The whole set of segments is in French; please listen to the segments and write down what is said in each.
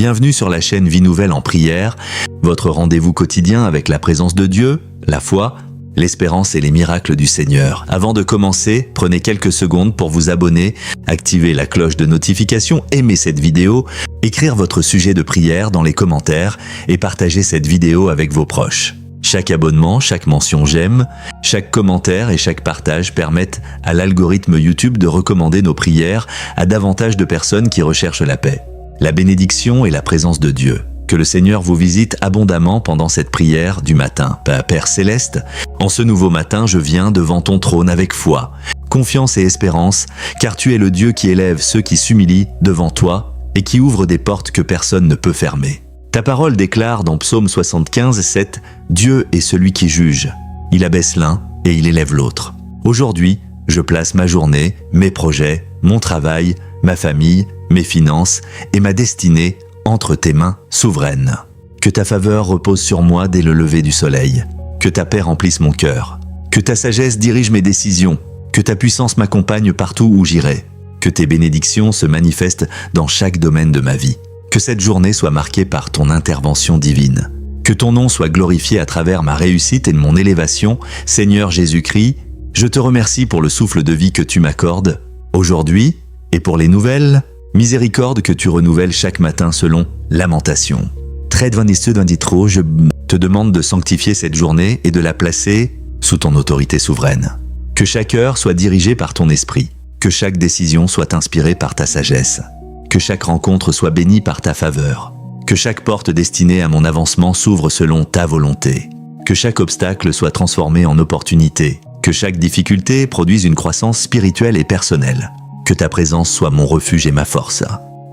Bienvenue sur la chaîne Vie Nouvelle en prière, votre rendez-vous quotidien avec la présence de Dieu, la foi, l'espérance et les miracles du Seigneur. Avant de commencer, prenez quelques secondes pour vous abonner, activer la cloche de notification, aimer cette vidéo, écrire votre sujet de prière dans les commentaires et partager cette vidéo avec vos proches. Chaque abonnement, chaque mention j'aime, chaque commentaire et chaque partage permettent à l'algorithme YouTube de recommander nos prières à davantage de personnes qui recherchent la paix, la bénédiction et la présence de Dieu. Que le Seigneur vous visite abondamment pendant cette prière du matin. Père Céleste, en ce nouveau matin, je viens devant ton trône avec foi, confiance et espérance, car tu es le Dieu qui élève ceux qui s'humilient devant toi et qui ouvre des portes que personne ne peut fermer. Ta parole déclare dans Psaume 75, 7, « Dieu est celui qui juge. Il abaisse l'un et il élève l'autre. » Aujourd'hui, je place ma journée, mes projets, mon travail, ma famille, mes finances et ma destinée entre tes mains souveraines. Que ta faveur repose sur moi dès le lever du soleil. Que ta paix remplisse mon cœur. Que ta sagesse dirige mes décisions. Que ta puissance m'accompagne partout où j'irai. Que tes bénédictions se manifestent dans chaque domaine de ma vie. Que cette journée soit marquée par ton intervention divine. Que ton nom soit glorifié à travers ma réussite et mon élévation. Seigneur Jésus-Christ, je te remercie pour le souffle de vie que tu m'accordes aujourd'hui et pour les nouvelles miséricorde que tu renouvelles chaque matin selon Lamentation. Très trop, je te demande de sanctifier cette journée et de la placer sous ton autorité souveraine. Que chaque heure soit dirigée par ton esprit. Que chaque décision soit inspirée par ta sagesse. Que chaque rencontre soit bénie par ta faveur. Que chaque porte destinée à mon avancement s'ouvre selon ta volonté. Que chaque obstacle soit transformé en opportunité. Que chaque difficulté produise une croissance spirituelle et personnelle. Que ta présence soit mon refuge et ma force.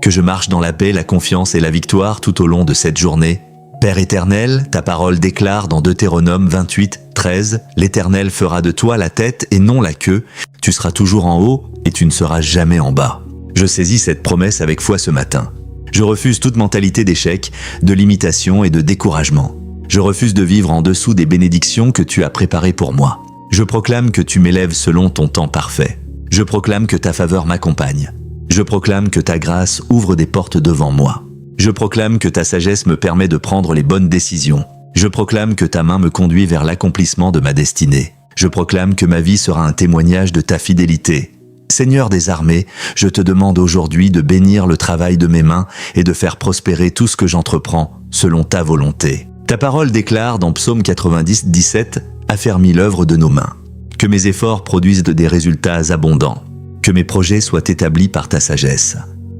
Que je marche dans la paix, la confiance et la victoire tout au long de cette journée. Père éternel, ta parole déclare dans Deutéronome 28, 13, « L'Éternel fera de toi la tête et non la queue. Tu seras toujours en haut et tu ne seras jamais en bas. » Je saisis cette promesse avec foi ce matin. Je refuse toute mentalité d'échec, de limitation et de découragement. Je refuse de vivre en dessous des bénédictions que tu as préparées pour moi. Je proclame que tu m'élèves selon ton temps parfait. Je proclame que ta faveur m'accompagne. Je proclame que ta grâce ouvre des portes devant moi. Je proclame que ta sagesse me permet de prendre les bonnes décisions. Je proclame que ta main me conduit vers l'accomplissement de ma destinée. Je proclame que ma vie sera un témoignage de ta fidélité. Seigneur des armées, je te demande aujourd'hui de bénir le travail de mes mains et de faire prospérer tout ce que j'entreprends selon ta volonté. Ta parole déclare dans Psaume 90, 17, « Affermis l'œuvre de nos mains. Que mes efforts produisent des résultats abondants. Que mes projets soient établis par ta sagesse.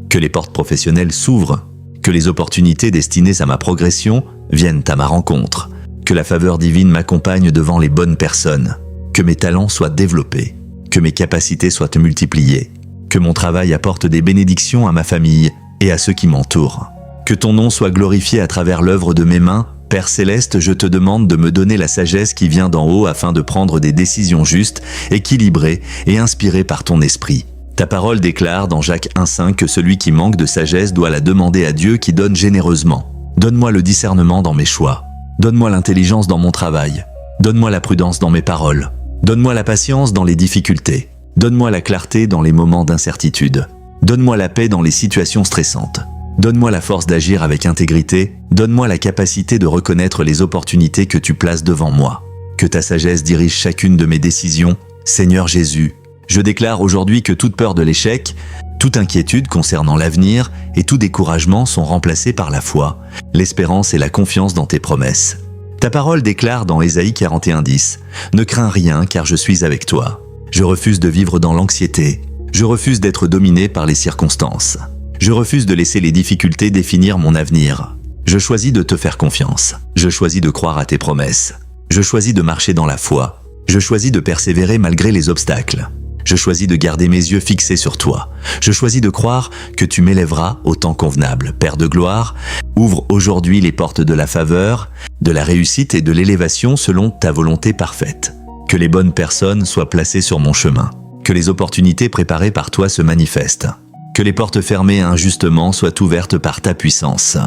Que les portes professionnelles s'ouvrent. Que les opportunités destinées à ma progression viennent à ma rencontre. Que la faveur divine m'accompagne devant les bonnes personnes. Que mes talents soient développés. Que mes capacités soient multipliées. Que mon travail apporte des bénédictions à ma famille et à ceux qui m'entourent. Que ton nom soit glorifié à travers l'œuvre de mes mains. Père Céleste, je te demande de me donner la sagesse qui vient d'en haut afin de prendre des décisions justes, équilibrées et inspirées par ton esprit. Ta parole déclare dans Jacques 1,5 que celui qui manque de sagesse doit la demander à Dieu qui donne généreusement. Donne-moi le discernement dans mes choix. Donne-moi l'intelligence dans mon travail. Donne-moi la prudence dans mes paroles. Donne-moi la patience dans les difficultés. Donne-moi la clarté dans les moments d'incertitude. Donne-moi la paix dans les situations stressantes. Donne-moi la force d'agir avec intégrité, donne-moi la capacité de reconnaître les opportunités que tu places devant moi. Que ta sagesse dirige chacune de mes décisions. Seigneur Jésus, je déclare aujourd'hui que toute peur de l'échec, toute inquiétude concernant l'avenir et tout découragement sont remplacés par la foi, l'espérance et la confiance dans tes promesses. Ta parole déclare dans Ésaïe 41, 10, « Ne crains rien car je suis avec toi. Je refuse de vivre dans l'anxiété. Je refuse d'être dominé par les circonstances. Je refuse de laisser les difficultés définir mon avenir. Je choisis de te faire confiance. Je choisis de croire à tes promesses. Je choisis de marcher dans la foi. Je choisis de persévérer malgré les obstacles. Je choisis de garder mes yeux fixés sur toi. Je choisis de croire que tu m'élèveras au temps convenable. Père de gloire, ouvre aujourd'hui les portes de la faveur, de la réussite et de l'élévation selon ta volonté parfaite. Que les bonnes personnes soient placées sur mon chemin. Que les opportunités préparées par toi se manifestent. Que les portes fermées injustement soient ouvertes par ta puissance.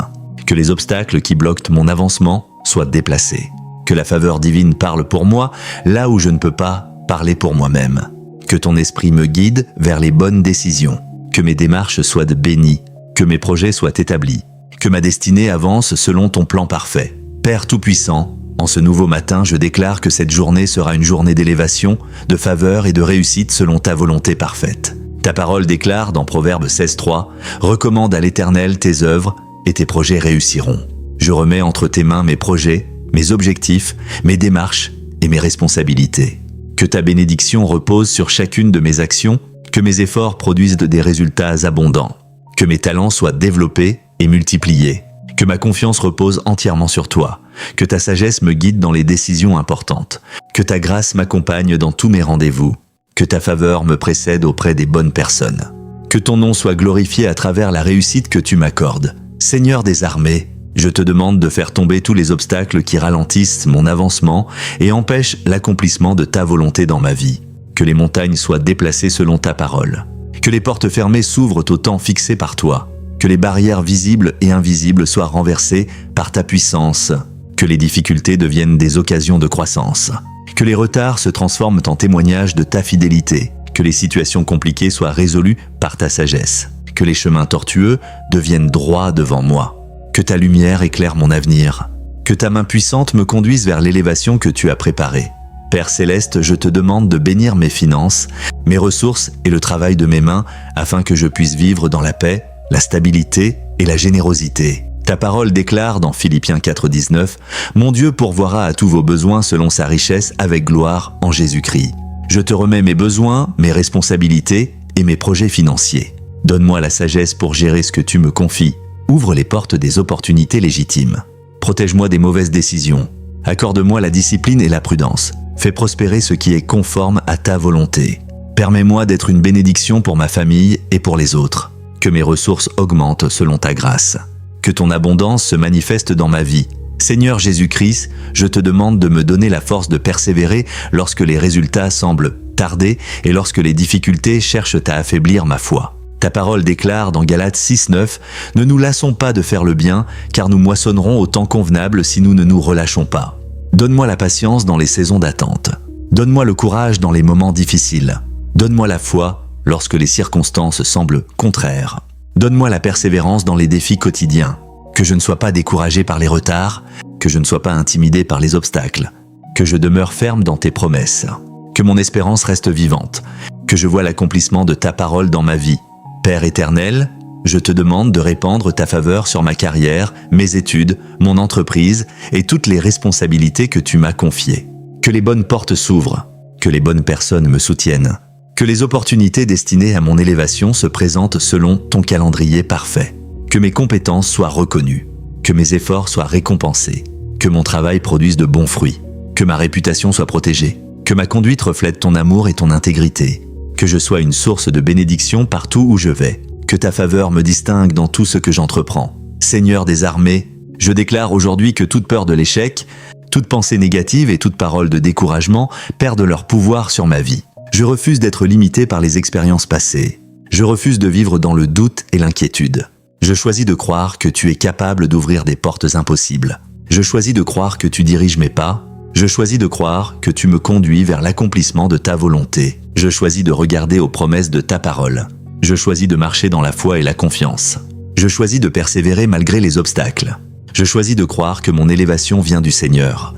Que les obstacles qui bloquent mon avancement soient déplacés. Que la faveur divine parle pour moi là où je ne peux pas parler pour moi-même. Que ton esprit me guide vers les bonnes décisions. Que mes démarches soient bénies. Que mes projets soient établis. que ma destinée avance selon ton plan parfait. Père Tout-Puissant, en ce nouveau matin, je déclare que cette journée sera une journée d'élévation, de faveur et de réussite selon ta volonté parfaite. Ta parole déclare dans Proverbe 16:3 « Recommande à l'Éternel tes œuvres et tes projets réussiront. » Je remets entre tes mains mes projets, mes objectifs, mes démarches et mes responsabilités. Que ta bénédiction repose sur chacune de mes actions, que mes efforts produisent des résultats abondants, que mes talents soient développés et multipliés, que ma confiance repose entièrement sur toi, que ta sagesse me guide dans les décisions importantes, que ta grâce m'accompagne dans tous mes rendez-vous, que ta faveur me précède auprès des bonnes personnes. Que ton nom soit glorifié à travers la réussite que tu m'accordes. Seigneur des armées, je te demande de faire tomber tous les obstacles qui ralentissent mon avancement et empêchent l'accomplissement de ta volonté dans ma vie. Que les montagnes soient déplacées selon ta parole. Que les portes fermées s'ouvrent au temps fixé par toi. Que les barrières visibles et invisibles soient renversées par ta puissance. Que les difficultés deviennent des occasions de croissance. Que les retards se transforment en témoignages de ta fidélité. Que les situations compliquées soient résolues par ta sagesse. Que les chemins tortueux deviennent droits devant moi. Que ta lumière éclaire mon avenir. Que ta main puissante me conduise vers l'élévation que tu as préparée. Père Céleste, je te demande de bénir mes finances, mes ressources et le travail de mes mains afin que je puisse vivre dans la paix, la stabilité et la générosité. Ta parole déclare dans Philippiens 4:19 « Mon Dieu pourvoira à tous vos besoins selon sa richesse avec gloire en Jésus-Christ. Je te remets mes besoins, mes responsabilités et mes projets financiers. Donne-moi la sagesse pour gérer ce que tu me confies. Ouvre les portes des opportunités légitimes. Protège-moi des mauvaises décisions. Accorde-moi la discipline et la prudence. Fais prospérer ce qui est conforme à ta volonté. Permets-moi d'être une bénédiction pour ma famille et pour les autres. Que mes ressources augmentent selon ta grâce. Que ton abondance se manifeste dans ma vie. Seigneur Jésus-Christ, je te demande de me donner la force de persévérer lorsque les résultats semblent tarder et lorsque les difficultés cherchent à affaiblir ma foi. Ta parole déclare dans Galates 6:9 « Ne nous lassons pas de faire le bien, car nous moissonnerons au temps convenable si nous ne nous relâchons pas. Donne-moi la patience dans les saisons d'attente. Donne-moi le courage dans les moments difficiles. Donne-moi la foi lorsque les circonstances semblent contraires. Donne-moi la persévérance dans les défis quotidiens. Que je ne sois pas découragé par les retards, que je ne sois pas intimidé par les obstacles, que je demeure ferme dans tes promesses, que mon espérance reste vivante, que je vois l'accomplissement de ta parole dans ma vie. Père éternel, je te demande de répandre ta faveur sur ma carrière, mes études, mon entreprise et toutes les responsabilités que tu m'as confiées. Que les bonnes portes s'ouvrent, que les bonnes personnes me soutiennent, que les opportunités destinées à mon élévation se présentent selon ton calendrier parfait, que mes compétences soient reconnues, que mes efforts soient récompensés, que mon travail produise de bons fruits, que ma réputation soit protégée, que ma conduite reflète ton amour et ton intégrité, que je sois une source de bénédiction partout où je vais, que ta faveur me distingue dans tout ce que j'entreprends. Seigneur des armées, je déclare aujourd'hui que toute peur de l'échec, toute pensée négative et toute parole de découragement perdent leur pouvoir sur ma vie. Je refuse d'être limité par les expériences passées. Je refuse de vivre dans le doute et l'inquiétude. Je choisis de croire que tu es capable d'ouvrir des portes impossibles. Je choisis de croire que tu diriges mes pas. Je choisis de croire que tu me conduis vers l'accomplissement de ta volonté. Je choisis de regarder aux promesses de ta parole. Je choisis de marcher dans la foi et la confiance. Je choisis de persévérer malgré les obstacles. Je choisis de croire que mon élévation vient du Seigneur.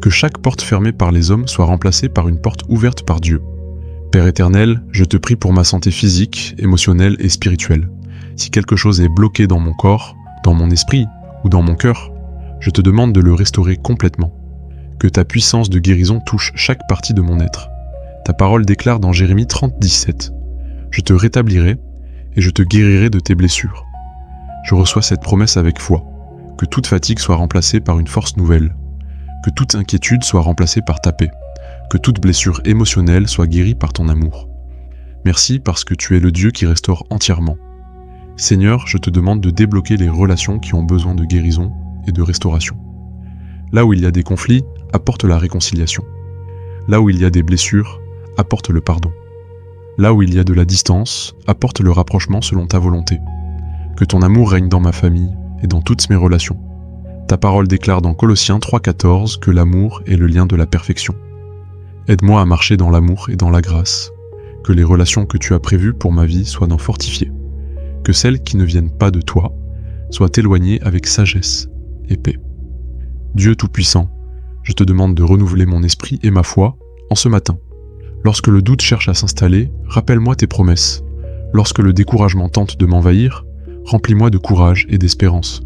Que chaque porte fermée par les hommes soit remplacée par une porte ouverte par Dieu. Père éternel, je te prie pour ma santé physique, émotionnelle et spirituelle. Si quelque chose est bloqué dans mon corps, dans mon esprit ou dans mon cœur, je te demande de le restaurer complètement. Que ta puissance de guérison touche chaque partie de mon être. Ta parole déclare dans Jérémie 30:17 « Je te rétablirai et je te guérirai de tes blessures. » Je reçois cette promesse avec foi. Que toute fatigue soit remplacée par une force nouvelle. Que toute inquiétude soit remplacée par ta paix. Que toute blessure émotionnelle soit guérie par ton amour. Merci parce que tu es le Dieu qui restaure entièrement. Seigneur, je te demande de débloquer les relations qui ont besoin de guérison et de restauration. Là où il y a des conflits, apporte la réconciliation. Là où il y a des blessures, apporte le pardon. Là où il y a de la distance, apporte le rapprochement selon ta volonté. Que ton amour règne dans ma famille et dans toutes mes relations. Ta parole déclare dans Colossiens 3:14 que l'amour est le lien de la perfection. Aide-moi à marcher dans l'amour et dans la grâce. Que les relations que tu as prévues pour ma vie soient fortifiées. Que celles qui ne viennent pas de toi soient éloignés avec sagesse et paix. Dieu Tout-Puissant, je te demande de renouveler mon esprit et ma foi en ce matin. Lorsque le doute cherche à s'installer, rappelle-moi tes promesses. Lorsque le découragement tente de m'envahir, remplis-moi de courage et d'espérance.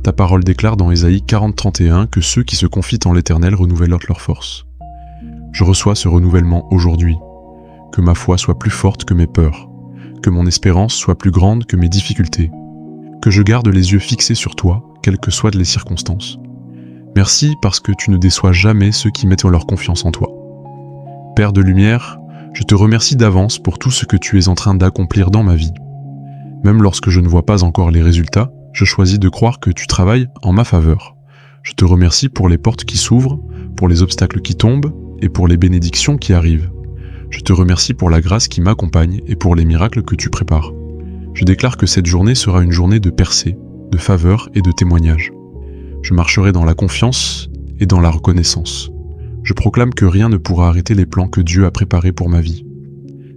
Ta parole déclare dans Ésaïe 40:31 que ceux qui se confient en l'Éternel renouvellent leur force. Je reçois ce renouvellement aujourd'hui. Que ma foi soit plus forte que mes peurs. Que mon espérance soit plus grande que mes difficultés. Que je garde les yeux fixés sur toi, quelles que soient les circonstances. Merci parce que tu ne déçois jamais ceux qui mettent leur confiance en toi. Père de lumière, je te remercie d'avance pour tout ce que tu es en train d'accomplir dans ma vie. Même lorsque je ne vois pas encore les résultats, je choisis de croire que tu travailles en ma faveur. Je te remercie pour les portes qui s'ouvrent, pour les obstacles qui tombent et pour les bénédictions qui arrivent. Je te remercie pour la grâce qui m'accompagne et pour les miracles que tu prépares. Je déclare que cette journée sera une journée de percée, de faveur et de témoignage. Je marcherai dans la confiance et dans la reconnaissance. Je proclame que rien ne pourra arrêter les plans que Dieu a préparés pour ma vie.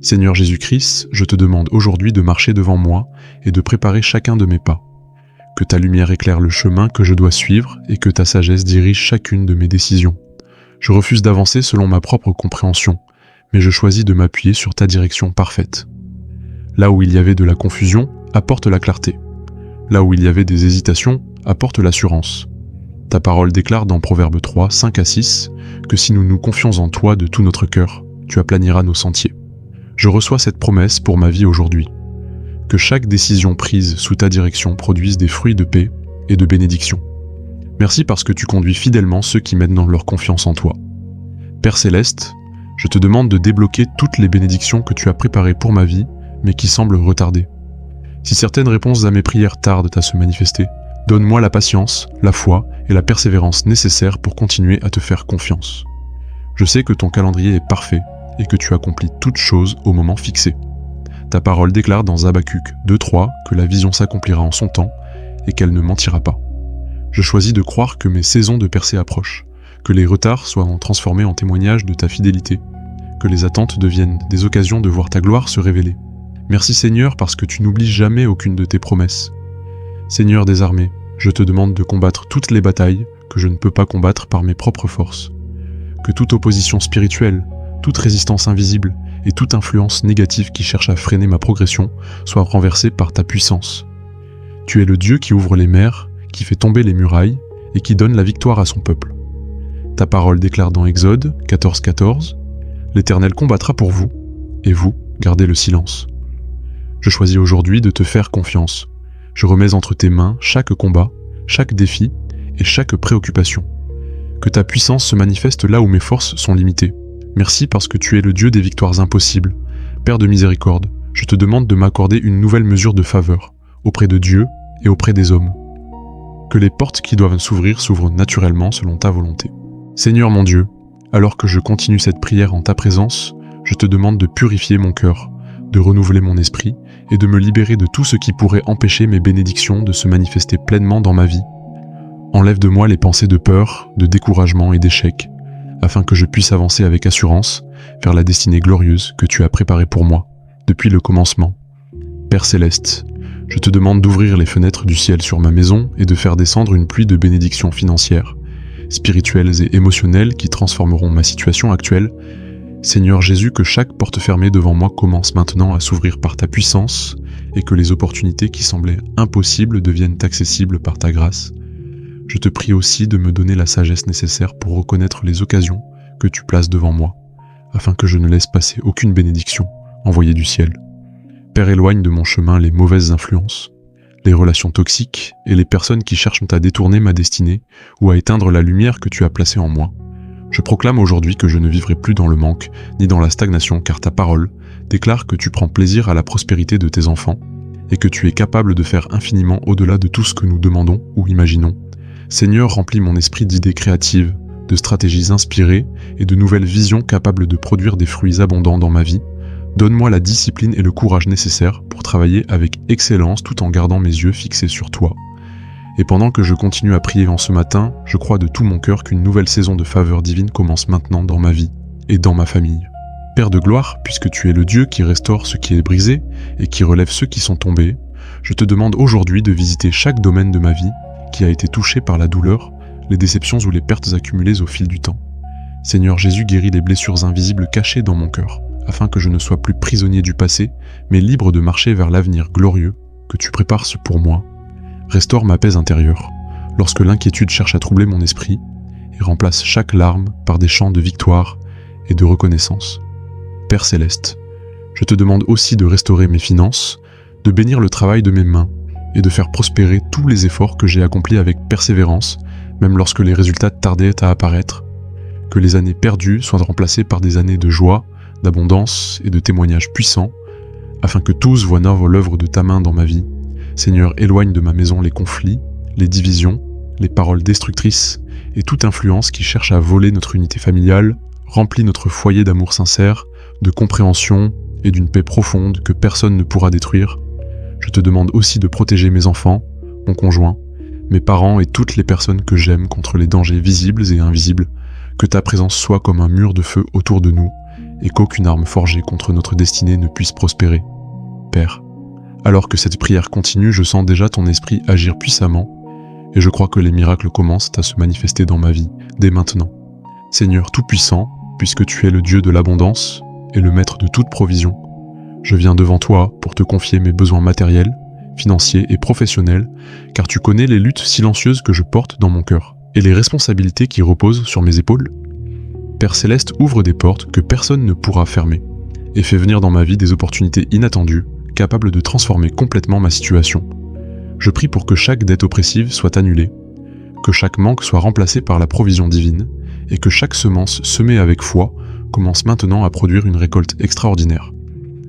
Seigneur Jésus-Christ, je te demande aujourd'hui de marcher devant moi et de préparer chacun de mes pas. Que ta lumière éclaire le chemin que je dois suivre et que ta sagesse dirige chacune de mes décisions. Je refuse d'avancer selon ma propre compréhension, mais je choisis de m'appuyer sur ta direction parfaite. Là où il y avait de la confusion, apporte la clarté. Là où il y avait des hésitations, apporte l'assurance. Ta parole déclare dans Proverbe 3, 5-6, que si nous nous confions en toi de tout notre cœur, tu aplaniras nos sentiers. Je reçois cette promesse pour ma vie aujourd'hui. Que chaque décision prise sous ta direction produise des fruits de paix et de bénédiction. Merci parce que tu conduis fidèlement ceux qui mettent dans leur confiance en toi. Père Céleste, je te demande de débloquer toutes les bénédictions que tu as préparées pour ma vie, mais qui semblent retardées. Si certaines réponses à mes prières tardent à se manifester, donne-moi la patience, la foi et la persévérance nécessaires pour continuer à te faire confiance. Je sais que ton calendrier est parfait et que tu accomplis toutes choses au moment fixé. Ta parole déclare dans Habacuc 2:3 que la vision s'accomplira en son temps et qu'elle ne mentira pas. Je choisis de croire que mes saisons de percée approchent, que les retards soient transformés en témoignages de ta fidélité, que les attentes deviennent des occasions de voir ta gloire se révéler. Merci Seigneur parce que tu n'oublies jamais aucune de tes promesses. Seigneur des armées, je te demande de combattre toutes les batailles que je ne peux pas combattre par mes propres forces. Que toute opposition spirituelle, toute résistance invisible et toute influence négative qui cherche à freiner ma progression soit renversée par ta puissance. Tu es le Dieu qui ouvre les mers, qui fait tomber les murailles et qui donne la victoire à son peuple. Ta parole déclare dans Exode 14:14 « L'Éternel combattra pour vous, et vous, gardez le silence. » Je choisis aujourd'hui de te faire confiance. Je remets entre tes mains chaque combat, chaque défi et chaque préoccupation. Que ta puissance se manifeste là où mes forces sont limitées. Merci parce que tu es le Dieu des victoires impossibles. Père de miséricorde, je te demande de m'accorder une nouvelle mesure de faveur, auprès de Dieu et auprès des hommes. Que les portes qui doivent s'ouvrir s'ouvrent naturellement selon ta volonté. Seigneur mon Dieu, alors que je continue cette prière en ta présence, je te demande de purifier mon cœur, de renouveler mon esprit et de me libérer de tout ce qui pourrait empêcher mes bénédictions de se manifester pleinement dans ma vie. Enlève de moi les pensées de peur, de découragement et d'échec, afin que je puisse avancer avec assurance vers la destinée glorieuse que tu as préparée pour moi, depuis le commencement. Père Céleste, je te demande d'ouvrir les fenêtres du ciel sur ma maison et de faire descendre une pluie de bénédictions financières, spirituelles et émotionnelles qui transformeront ma situation actuelle. Seigneur Jésus, que chaque porte fermée devant moi commence maintenant à s'ouvrir par ta puissance et que les opportunités qui semblaient impossibles deviennent accessibles par ta grâce. Je te prie aussi de me donner la sagesse nécessaire pour reconnaître les occasions que tu places devant moi, afin que je ne laisse passer aucune bénédiction envoyée du ciel. Père, éloigne de mon chemin les mauvaises influences, les relations toxiques et les personnes qui cherchent à détourner ma destinée ou à éteindre la lumière que tu as placée en moi. Je proclame aujourd'hui que je ne vivrai plus dans le manque ni dans la stagnation, car ta parole déclare que tu prends plaisir à la prospérité de tes enfants et que tu es capable de faire infiniment au-delà de tout ce que nous demandons ou imaginons. Seigneur, remplis mon esprit d'idées créatives, de stratégies inspirées et de nouvelles visions capables de produire des fruits abondants dans ma vie. Donne-moi la discipline et le courage nécessaires pour travailler avec excellence tout en gardant mes yeux fixés sur toi. Et pendant que je continue à prier en ce matin, je crois de tout mon cœur qu'une nouvelle saison de faveur divine commence maintenant dans ma vie et dans ma famille. Père de gloire, puisque tu es le Dieu qui restaure ce qui est brisé et qui relève ceux qui sont tombés, Je te demande aujourd'hui de visiter chaque domaine de ma vie qui a été touché par la douleur, les déceptions ou les pertes accumulées au fil du temps. Seigneur Jésus, guéris les blessures invisibles cachées dans mon cœur, afin que je ne sois plus prisonnier du passé, mais libre de marcher vers l'avenir glorieux que tu prépares pour moi. Restaure ma paix intérieure, lorsque l'inquiétude cherche à troubler mon esprit, et remplace chaque larme par des chants de victoire et de reconnaissance. Père Céleste, je te demande aussi de restaurer mes finances, de bénir le travail de mes mains, et de faire prospérer tous les efforts que j'ai accomplis avec persévérance, même lorsque les résultats tardaient à apparaître. Que les années perdues soient remplacées par des années de joie, d'abondance et de témoignages puissants, afin que tous voient l'œuvre de ta main dans ma vie. Seigneur, éloigne de ma maison les conflits, les divisions, les paroles destructrices et toute influence qui cherche à voler notre unité familiale, remplis notre foyer d'amour sincère, de compréhension et d'une paix profonde que personne ne pourra détruire. Je te demande aussi de protéger mes enfants, mon conjoint, mes parents et toutes les personnes que j'aime contre les dangers visibles et invisibles, que ta présence soit comme un mur de feu autour de nous et qu'aucune arme forgée contre notre destinée ne puisse prospérer. Père, alors que cette prière continue, je sens déjà ton esprit agir puissamment et je crois que les miracles commencent à se manifester dans ma vie, dès maintenant. Seigneur Tout-Puissant, puisque tu es le Dieu de l'abondance et le maître de toute provision, je viens devant toi pour te confier mes besoins matériels, financiers et professionnels, car tu connais les luttes silencieuses que je porte dans mon cœur et les responsabilités qui reposent sur mes épaules. Père Céleste, ouvre des portes que personne ne pourra fermer et fais venir dans ma vie des opportunités inattendues, capables de transformer complètement ma situation. Je prie pour que chaque dette oppressive soit annulée, que chaque manque soit remplacé par la provision divine et que chaque semence semée avec foi commence maintenant à produire une récolte extraordinaire.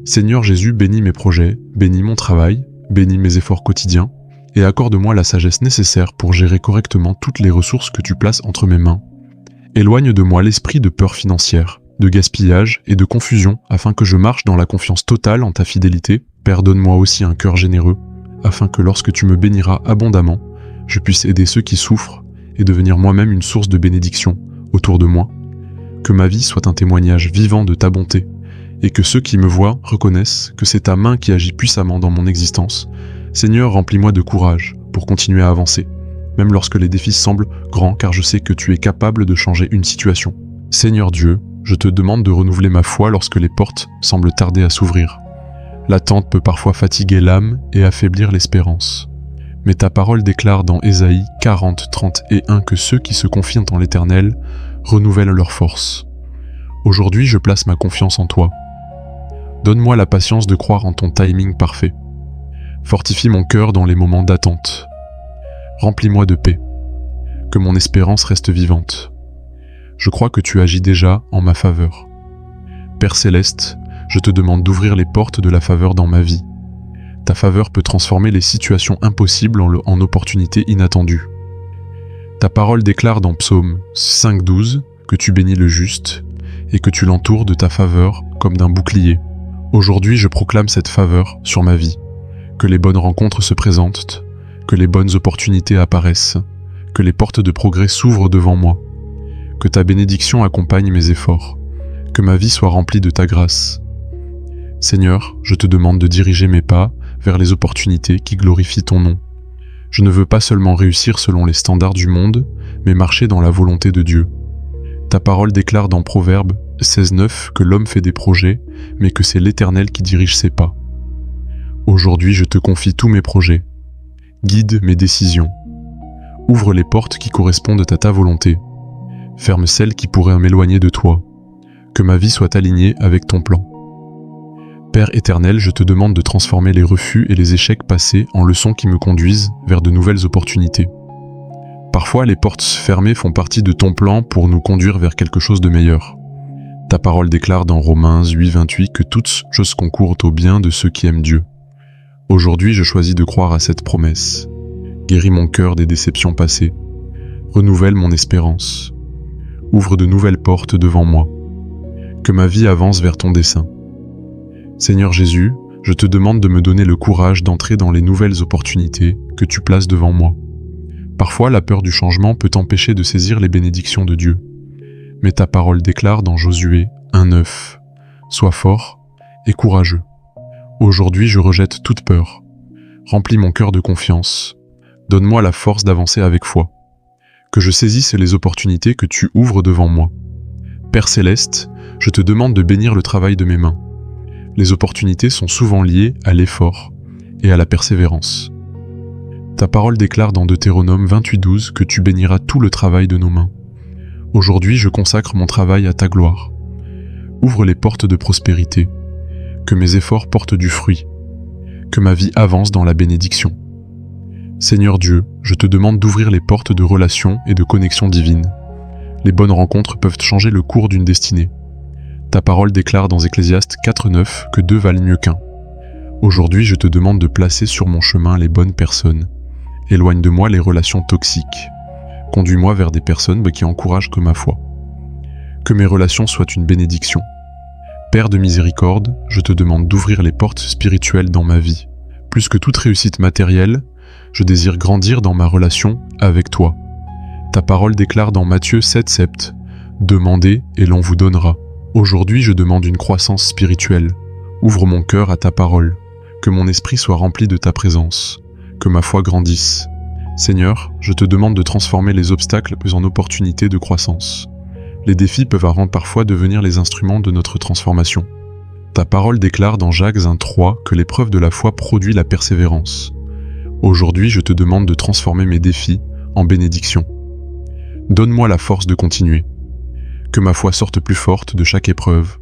Seigneur Jésus, bénis mes projets, bénis mon travail, bénis mes efforts quotidiens et accorde-moi la sagesse nécessaire pour gérer correctement toutes les ressources que tu places entre mes mains. Éloigne de moi l'esprit de peur financière, de gaspillage et de confusion afin que je marche dans la confiance totale en ta fidélité. Père, donne-moi aussi un cœur généreux afin que lorsque tu me béniras abondamment, je puisse aider ceux qui souffrent et devenir moi-même une source de bénédiction autour de moi. Que ma vie soit un témoignage vivant de ta bonté et que ceux qui me voient reconnaissent que c'est ta main qui agit puissamment dans mon existence. Seigneur, remplis-moi de courage pour continuer à avancer, même lorsque les défis semblent grands, car je sais que tu es capable de changer une situation. Seigneur Dieu, je te demande de renouveler ma foi lorsque les portes semblent tarder à s'ouvrir. L'attente peut parfois fatiguer l'âme et affaiblir l'espérance. Mais ta parole déclare dans Ésaïe 40, 31 que ceux qui se confient en l'Éternel renouvellent leur force. Aujourd'hui, je place ma confiance en toi. Donne-moi la patience de croire en ton timing parfait. Fortifie mon cœur dans les moments d'attente. Remplis-moi de paix. Que mon espérance reste vivante. Je crois que tu agis déjà en ma faveur. Père Céleste, je te demande d'ouvrir les portes de la faveur dans ma vie. Ta faveur peut transformer les situations impossibles en opportunités inattendues. Ta parole déclare dans Psaume 5,12 que tu bénis le juste et que tu l'entoures de ta faveur comme d'un bouclier. Aujourd'hui, je proclame cette faveur sur ma vie. Que les bonnes rencontres se présentent, que les bonnes opportunités apparaissent, que les portes de progrès s'ouvrent devant moi, que ta bénédiction accompagne mes efforts, que ma vie soit remplie de ta grâce. Seigneur, je te demande de diriger mes pas vers les opportunités qui glorifient ton nom. Je ne veux pas seulement réussir selon les standards du monde, mais marcher dans la volonté de Dieu. Ta parole déclare dans Proverbes 16,9 que l'homme fait des projets, mais que c'est l'Éternel qui dirige ses pas. Aujourd'hui, je te confie tous mes projets. Guide mes décisions. Ouvre les portes qui correspondent à ta volonté. Ferme celles qui pourraient m'éloigner de toi. Que ma vie soit alignée avec ton plan. Père éternel, je te demande de transformer les refus et les échecs passés en leçons qui me conduisent vers de nouvelles opportunités. Parfois, les portes fermées font partie de ton plan pour nous conduire vers quelque chose de meilleur. Ta parole déclare dans Romains 8,28 que toutes choses concourent au bien de ceux qui aiment Dieu. Aujourd'hui, je choisis de croire à cette promesse. Guéris mon cœur des déceptions passées. Renouvelle mon espérance. Ouvre de nouvelles portes devant moi. Que ma vie avance vers ton dessein. Seigneur Jésus, je te demande de me donner le courage d'entrer dans les nouvelles opportunités que tu places devant moi. Parfois, la peur du changement peut t'empêcher de saisir les bénédictions de Dieu. Mais ta parole déclare dans Josué 1,9 « Sois fort et courageux. Aujourd'hui, je rejette toute peur. Remplis mon cœur de confiance. Donne-moi la force d'avancer avec foi. Que je saisisse les opportunités que tu ouvres devant moi. Père Céleste, je te demande de bénir le travail de mes mains. Les opportunités sont souvent liées à l'effort et à la persévérance. Ta parole déclare dans Deutéronome 28:12 que tu béniras tout le travail de nos mains. Aujourd'hui, je consacre mon travail à ta gloire. Ouvre les portes de prospérité. Que mes efforts portent du fruit. Que ma vie avance dans la bénédiction. Seigneur Dieu, je te demande d'ouvrir les portes de relations et de connexions divines. Les bonnes rencontres peuvent changer le cours d'une destinée. Ta parole déclare dans Ecclésiaste 4:9 que deux valent mieux qu'un. Aujourd'hui, je te demande de placer sur mon chemin les bonnes personnes. Éloigne de moi les relations toxiques. Conduis-moi vers des personnes qui encouragent que ma foi. Que mes relations soient une bénédiction. Père de miséricorde, je te demande d'ouvrir les portes spirituelles dans ma vie. Plus que toute réussite matérielle, je désire grandir dans ma relation avec toi. Ta parole déclare dans Matthieu 7:7 « Demandez et l'on vous donnera ». Aujourd'hui, je demande une croissance spirituelle. Ouvre mon cœur à ta parole. Que mon esprit soit rempli de ta présence. Que ma foi grandisse. Seigneur, je te demande de transformer les obstacles en opportunités de croissance. Les défis peuvent parfois devenir les instruments de notre transformation. Ta parole déclare dans Jacques 1:3 que l'épreuve de la foi produit la persévérance. Aujourd'hui, je te demande de transformer mes défis en bénédictions. Donne-moi la force de continuer. Que ma foi sorte plus forte de chaque épreuve.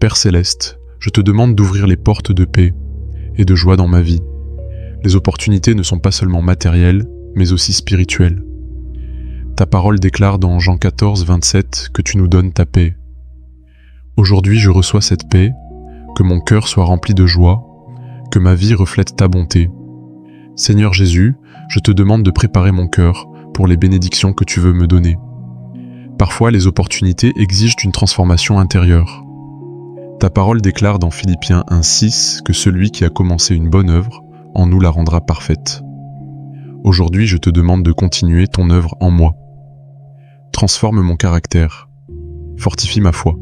Père Céleste, je te demande d'ouvrir les portes de paix et de joie dans ma vie. Les opportunités ne sont pas seulement matérielles, mais aussi spirituelles. Ta parole déclare dans Jean 14:27 que tu nous donnes ta paix. Aujourd'hui, je reçois cette paix, que mon cœur soit rempli de joie, que ma vie reflète ta bonté. Seigneur Jésus, je te demande de préparer mon cœur pour les bénédictions que tu veux me donner. Parfois, les opportunités exigent une transformation intérieure. Ta parole déclare dans Philippiens 1:6 que celui qui a commencé une bonne œuvre en nous la rendra parfaite. Aujourd'hui, je te demande de continuer ton œuvre en moi. Transforme mon caractère. Fortifie ma foi.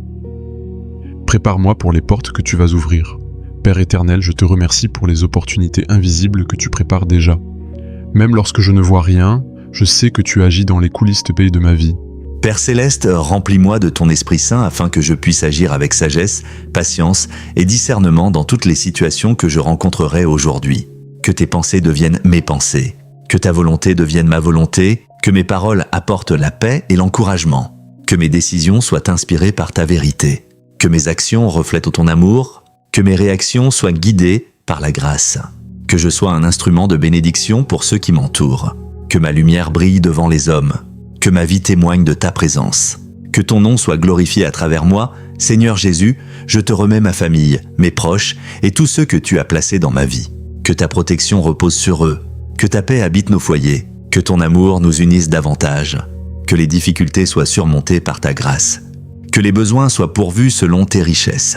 Prépare-moi pour les portes que tu vas ouvrir. Père éternel, je te remercie pour les opportunités invisibles que tu prépares déjà. Même lorsque je ne vois rien, je sais que tu agis dans les coulisses de ma vie. Père Céleste, remplis-moi de ton Esprit Saint afin que je puisse agir avec sagesse, patience et discernement dans toutes les situations que je rencontrerai aujourd'hui. Que tes pensées deviennent mes pensées, que ta volonté devienne ma volonté, que mes paroles apportent la paix et l'encouragement, que mes décisions soient inspirées par ta vérité, que mes actions reflètent ton amour, que mes réactions soient guidées par la grâce, que je sois un instrument de bénédiction pour ceux qui m'entourent, que ma lumière brille devant les hommes, que ma vie témoigne de ta présence, que ton nom soit glorifié à travers moi. Seigneur Jésus, je te remets ma famille, mes proches et tous ceux que tu as placés dans ma vie. Que ta protection repose sur eux, que ta paix habite nos foyers, que ton amour nous unisse davantage, que les difficultés soient surmontées par ta grâce, que les besoins soient pourvus selon tes richesses,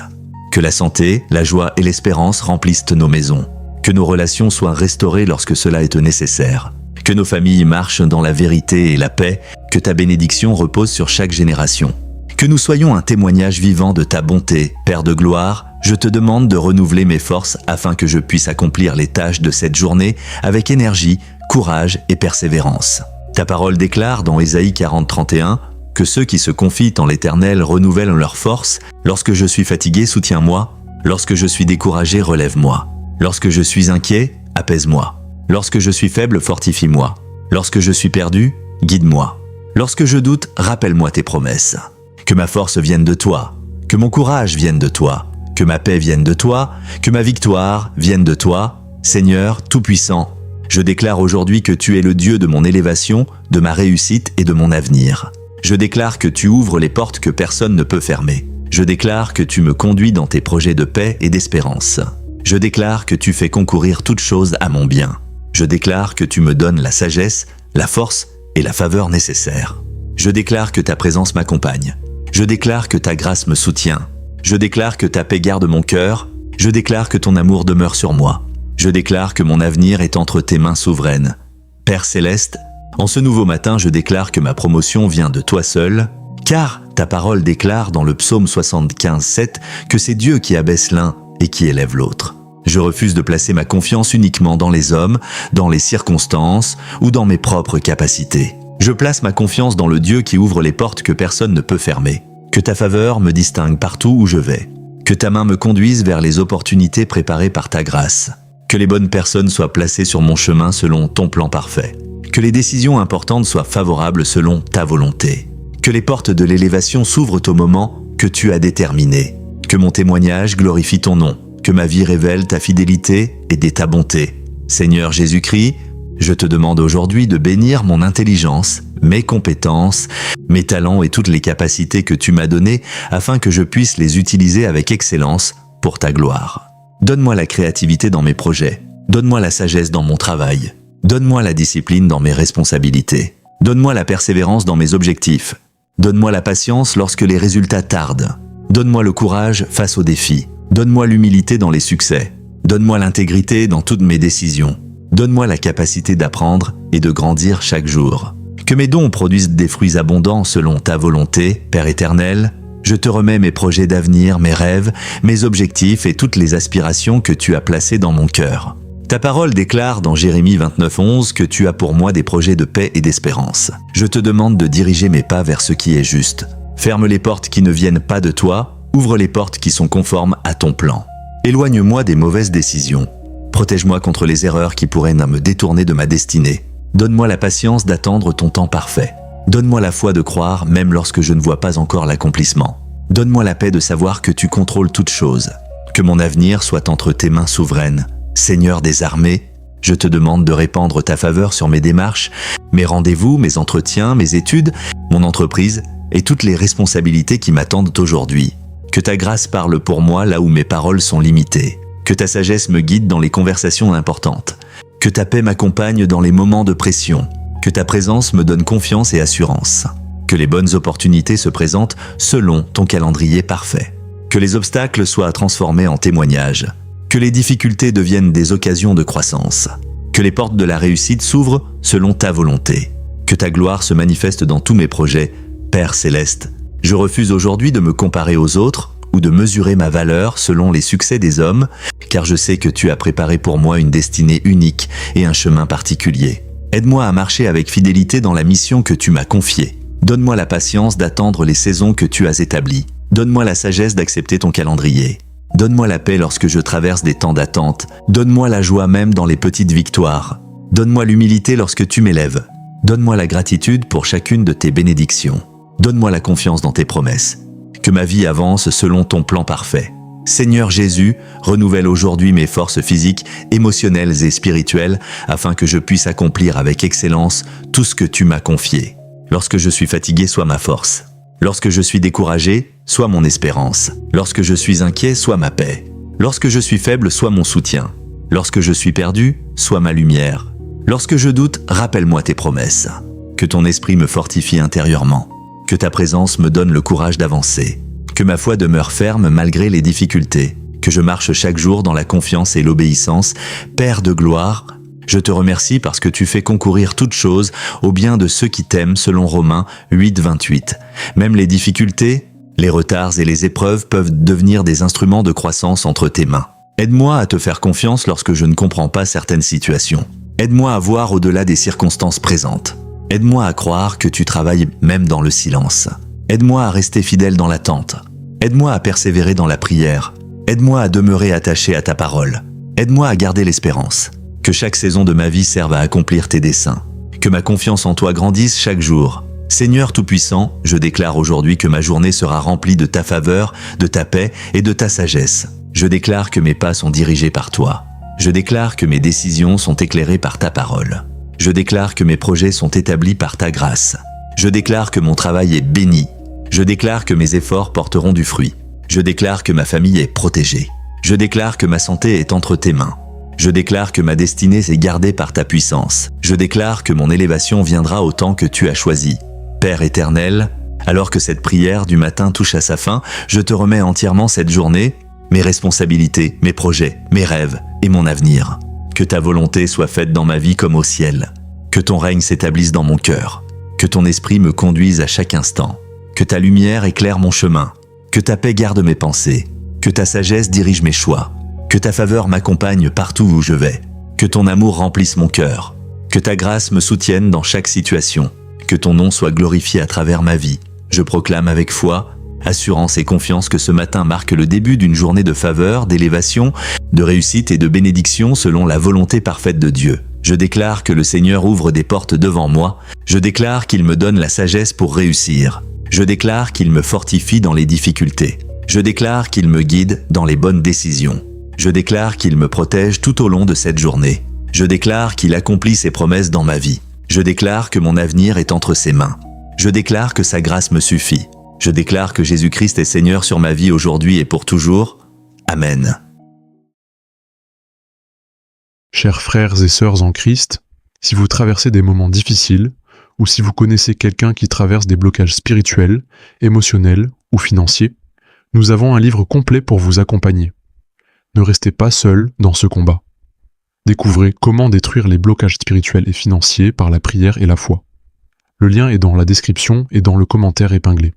que la santé, la joie et l'espérance remplissent nos maisons, que nos relations soient restaurées lorsque cela est nécessaire, que nos familles marchent dans la vérité et la paix, que ta bénédiction repose sur chaque génération. Que nous soyons un témoignage vivant de ta bonté, Père de gloire. Je te demande de renouveler mes forces afin que je puisse accomplir les tâches de cette journée avec énergie, courage et persévérance. Ta parole déclare dans Ésaïe 40:31 que ceux qui se confient en l'Éternel renouvellent leurs forces. Lorsque je suis fatigué, soutiens-moi. Lorsque je suis découragé, relève-moi. Lorsque je suis inquiet, apaise-moi. Lorsque je suis faible, fortifie-moi. Lorsque je suis perdu, guide-moi. Lorsque je doute, rappelle-moi tes promesses. Que ma force vienne de toi, que mon courage vienne de toi, que ma paix vienne de toi, que ma victoire vienne de toi. Seigneur Tout-Puissant, je déclare aujourd'hui que tu es le Dieu de mon élévation, de ma réussite et de mon avenir. Je déclare que tu ouvres les portes que personne ne peut fermer. Je déclare que tu me conduis dans tes projets de paix et d'espérance. Je déclare que tu fais concourir toutes choses à mon bien. Je déclare que tu me donnes la sagesse, la force et la faveur nécessaires. Je déclare que ta présence m'accompagne. Je déclare que ta grâce me soutient. Je déclare que ta paix garde mon cœur. Je déclare que ton amour demeure sur moi. Je déclare que mon avenir est entre tes mains souveraines. Père Céleste, en ce nouveau matin, je déclare que ma promotion vient de toi seul, car ta parole déclare dans le psaume 75:7 que c'est Dieu qui abaisse l'un et qui élève l'autre. Je refuse de placer ma confiance uniquement dans les hommes, dans les circonstances ou dans mes propres capacités. Je place ma confiance dans le Dieu qui ouvre les portes que personne ne peut fermer. Que ta faveur me distingue partout où je vais. Que ta main me conduise vers les opportunités préparées par ta grâce. Que les bonnes personnes soient placées sur mon chemin selon ton plan parfait. Que les décisions importantes soient favorables selon ta volonté. Que les portes de l'élévation s'ouvrent au moment que tu as déterminé. Que mon témoignage glorifie ton nom. Que ma vie révèle ta fidélité et ta bonté. Seigneur Jésus-Christ, je te demande aujourd'hui de bénir mon intelligence, mes compétences, mes talents et toutes les capacités que tu m'as données afin que je puisse les utiliser avec excellence pour ta gloire. Donne-moi la créativité dans mes projets. Donne-moi la sagesse dans mon travail. Donne-moi la discipline dans mes responsabilités. Donne-moi la persévérance dans mes objectifs. Donne-moi la patience lorsque les résultats tardent. Donne-moi le courage face aux défis. Donne-moi l'humilité dans les succès. Donne-moi l'intégrité dans toutes mes décisions. Donne-moi la capacité d'apprendre et de grandir chaque jour. Que mes dons produisent des fruits abondants selon ta volonté, Père éternel. Je te remets mes projets d'avenir, mes rêves, mes objectifs et toutes les aspirations que tu as placées dans mon cœur. Ta parole déclare dans Jérémie 29:11 que tu as pour moi des projets de paix et d'espérance. Je te demande de diriger mes pas vers ce qui est juste. Ferme les portes qui ne viennent pas de toi. Ouvre les portes qui sont conformes à ton plan. Éloigne-moi des mauvaises décisions. Protège-moi contre les erreurs qui pourraient me détourner de ma destinée. Donne-moi la patience d'attendre ton temps parfait. Donne-moi la foi de croire même lorsque je ne vois pas encore l'accomplissement. Donne-moi la paix de savoir que tu contrôles toutes choses. Que mon avenir soit entre tes mains souveraines. Seigneur des armées, je te demande de répandre ta faveur sur mes démarches, mes rendez-vous, mes entretiens, mes études, mon entreprise et toutes les responsabilités qui m'attendent aujourd'hui. Que ta grâce parle pour moi là où mes paroles sont limitées. Que ta sagesse me guide dans les conversations importantes. Que ta paix m'accompagne dans les moments de pression. Que ta présence me donne confiance et assurance. Que les bonnes opportunités se présentent selon ton calendrier parfait. Que les obstacles soient transformés en témoignages. Que les difficultés deviennent des occasions de croissance. Que les portes de la réussite s'ouvrent selon ta volonté. Que ta gloire se manifeste dans tous mes projets, Père céleste. Je refuse aujourd'hui de me comparer aux autres ou de mesurer ma valeur selon les succès des hommes, car je sais que tu as préparé pour moi une destinée unique et un chemin particulier. Aide-moi à marcher avec fidélité dans la mission que tu m'as confiée. Donne-moi la patience d'attendre les saisons que tu as établies. Donne-moi la sagesse d'accepter ton calendrier. Donne-moi la paix lorsque je traverse des temps d'attente. Donne-moi la joie même dans les petites victoires. Donne-moi l'humilité lorsque tu m'élèves. Donne-moi la gratitude pour chacune de tes bénédictions. Donne-moi la confiance dans tes promesses. Que ma vie avance selon ton plan parfait. Seigneur Jésus, renouvelle aujourd'hui mes forces physiques, émotionnelles et spirituelles afin que je puisse accomplir avec excellence tout ce que tu m'as confié. Lorsque je suis fatigué, sois ma force. Lorsque je suis découragé, sois mon espérance. Lorsque je suis inquiet, sois ma paix. Lorsque je suis faible, sois mon soutien. Lorsque je suis perdu, sois ma lumière. Lorsque je doute, rappelle-moi tes promesses. Que ton esprit me fortifie intérieurement. Que ta présence me donne le courage d'avancer. Que ma foi demeure ferme malgré les difficultés. Que je marche chaque jour dans la confiance et l'obéissance. Père de gloire, je te remercie parce que tu fais concourir toutes choses au bien de ceux qui t'aiment selon Romains 8:28. Même les difficultés, les retards et les épreuves peuvent devenir des instruments de croissance entre tes mains. Aide-moi à te faire confiance lorsque je ne comprends pas certaines situations. Aide-moi à voir au-delà des circonstances présentes. Aide-moi à croire que tu travailles même dans le silence. Aide-moi à rester fidèle dans l'attente. Aide-moi à persévérer dans la prière. Aide-moi à demeurer attaché à ta parole. Aide-moi à garder l'espérance. Que chaque saison de ma vie serve à accomplir tes desseins. Que ma confiance en toi grandisse chaque jour. Seigneur Tout-Puissant, je déclare aujourd'hui que ma journée sera remplie de ta faveur, de ta paix et de ta sagesse. Je déclare que mes pas sont dirigés par toi. Je déclare que mes décisions sont éclairées par ta parole. Je déclare que mes projets sont établis par ta grâce. Je déclare que mon travail est béni. Je déclare que mes efforts porteront du fruit. Je déclare que ma famille est protégée. Je déclare que ma santé est entre tes mains. Je déclare que ma destinée est gardée par ta puissance. Je déclare que mon élévation viendra au temps que tu as choisi. Père éternel, alors que cette prière du matin touche à sa fin, je te remets entièrement cette journée, mes responsabilités, mes projets, mes rêves et mon avenir. Que ta volonté soit faite dans ma vie comme au ciel. Que ton règne s'établisse dans mon cœur. Que ton esprit me conduise à chaque instant. Que ta lumière éclaire mon chemin. Que ta paix garde mes pensées. Que ta sagesse dirige mes choix. Que ta faveur m'accompagne partout où je vais. Que ton amour remplisse mon cœur. Que ta grâce me soutienne dans chaque situation. Que ton nom soit glorifié à travers ma vie. Je proclame avec foi, assurance et confiance que ce matin marque le début d'une journée de faveur, d'élévation, de réussite et de bénédiction selon la volonté parfaite de Dieu. Je déclare que le Seigneur ouvre des portes devant moi. Je déclare qu'il me donne la sagesse pour réussir. Je déclare qu'il me fortifie dans les difficultés. Je déclare qu'il me guide dans les bonnes décisions. Je déclare qu'il me protège tout au long de cette journée. Je déclare qu'il accomplit ses promesses dans ma vie. Je déclare que mon avenir est entre ses mains. Je déclare que sa grâce me suffit. Je déclare que Jésus-Christ est Seigneur sur ma vie aujourd'hui et pour toujours. Amen. Chers frères et sœurs en Christ, si vous traversez des moments difficiles, ou si vous connaissez quelqu'un qui traverse des blocages spirituels, émotionnels ou financiers, nous avons un livre complet pour vous accompagner. Ne restez pas seul dans ce combat. Découvrez comment détruire les blocages spirituels et financiers par la prière et la foi. Le lien est dans la description et dans le commentaire épinglé.